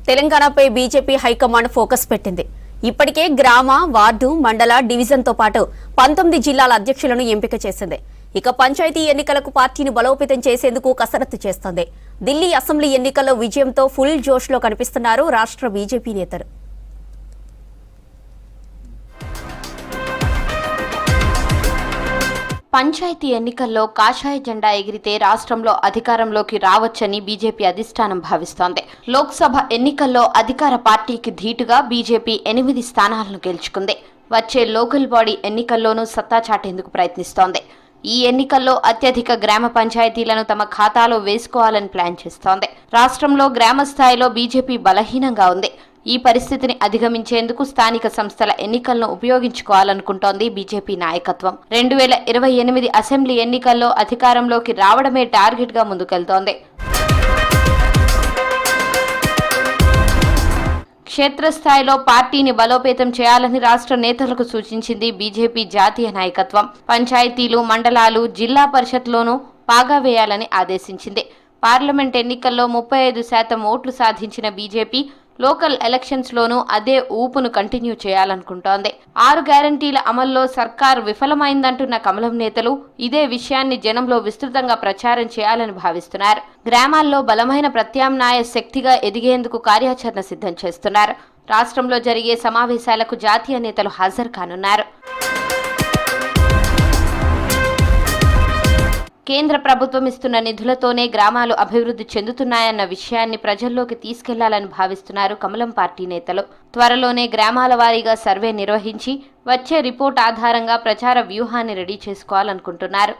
తెలంగాణపై BJP high command focus పెట్టింది. ఇప్పటికే గ్రామ, వార్డు, మండల, డివిజన్తో పాటు 19 జిల్లాల అధ్యక్షులను ఎంపిక చేసింది. ఇక పంచాయతీ ఎన్నికలకు పార్టీని బలోపేతం చేసేందుకు కసరత్తు చేస్తోంది. ఢిల్లీ అసెంబ్లీ ఎన్నికల్లో విజయంతో ఫుల్ జోష్లో కనిపిస్తున్నారు రాష్ట్ర బీజేపీ నేతలు. పంచాయతీ ఎన్నికల్లో కాషాయ జెండా ఎగిరితే రాష్ట్రంలో అధికారంలోకి రావచ్చని బీజేపీ అధిష్టానం భావిస్తోంది. లోక్సభ ఎన్నికల్లో అధికార పార్టీకి ధీటుగా బీజేపీ 8 స్థానాలను గెలుచుకుంది. వచ్చే లోకల్ బాడీ ఎన్నికల్లోనూ సత్తా చాటేందుకు ప్రయత్నిస్తోంది. ఈ ఎన్నికల్లో అత్యధిక గ్రామ పంచాయతీలను తమ ఖాతాలో వేసుకోవాలని ప్లాన్ చేస్తోంది. రాష్ట్రంలో గ్రామ స్థాయిలో బీజేపీ బలహీనంగా ఉంది. ఈ పరిస్థితిని అధిగమించేందుకు స్థానిక సంస్థల ఎన్నికలను ఉపయోగించుకోవాలనుకుంటోంది బీజేపీ నాయకత్వం. 2028 అసెంబ్లీ ఎన్నికల్లో అధికారంలోకి రావడమే టార్గెట్గా ముందుకెళ్తోంది. క్షేత్రస్థాయిలో పార్టీని బలోపేతం చేయాలని రాష్ట్ర నేతలకు సూచించింది బీజేపీ జాతీయ నాయకత్వం. పంచాయతీలు, మండలాలు, జిల్లా పరిషత్లోనూ పాగా వేయాలని ఆదేశించింది. పార్లమెంట్ ఎన్నికల్లో 35% ఓట్లు సాధించిన బీజేపీ లోకల్ ఎలక్షన్స్ లోనూ అదే ఊపును కంటిన్యూ చేయాలనుకుంటోంది. 6 గ్యారంటీల అమల్లో సర్కార్ విఫలమైందంటున్న కమలం నేతలు ఇదే విషయాన్ని జనంలో విస్తృతంగా ప్రచారం చేయాలని భావిస్తున్నారు. గ్రామాల్లో బలమైన ప్రత్యామ్నాయ శక్తిగా ఎదిగేందుకు కార్యాచరణ సిద్ధం చేస్తున్నారు. రాష్ట్రంలో జరిగే సమావేశాలకు జాతీయ నేతలు హాజరు కానున్నారు. కేంద్ర ప్రభుత్వం ఇస్తున్న నిధులతోనే గ్రామాలు అభివృద్ధి చెందుతున్నాయన్న విషయాన్ని ప్రజల్లోకి తీసుకెళ్లాలని భావిస్తున్నారు కమలం పార్టీ నేతలు. త్వరలోనే గ్రామాల వారీగా సర్వే నిర్వహించి వచ్చే రిపోర్ట్ ఆధారంగా ప్రచార వ్యూహాన్ని రెడీ చేసుకోవాలనుకుంటున్నారు.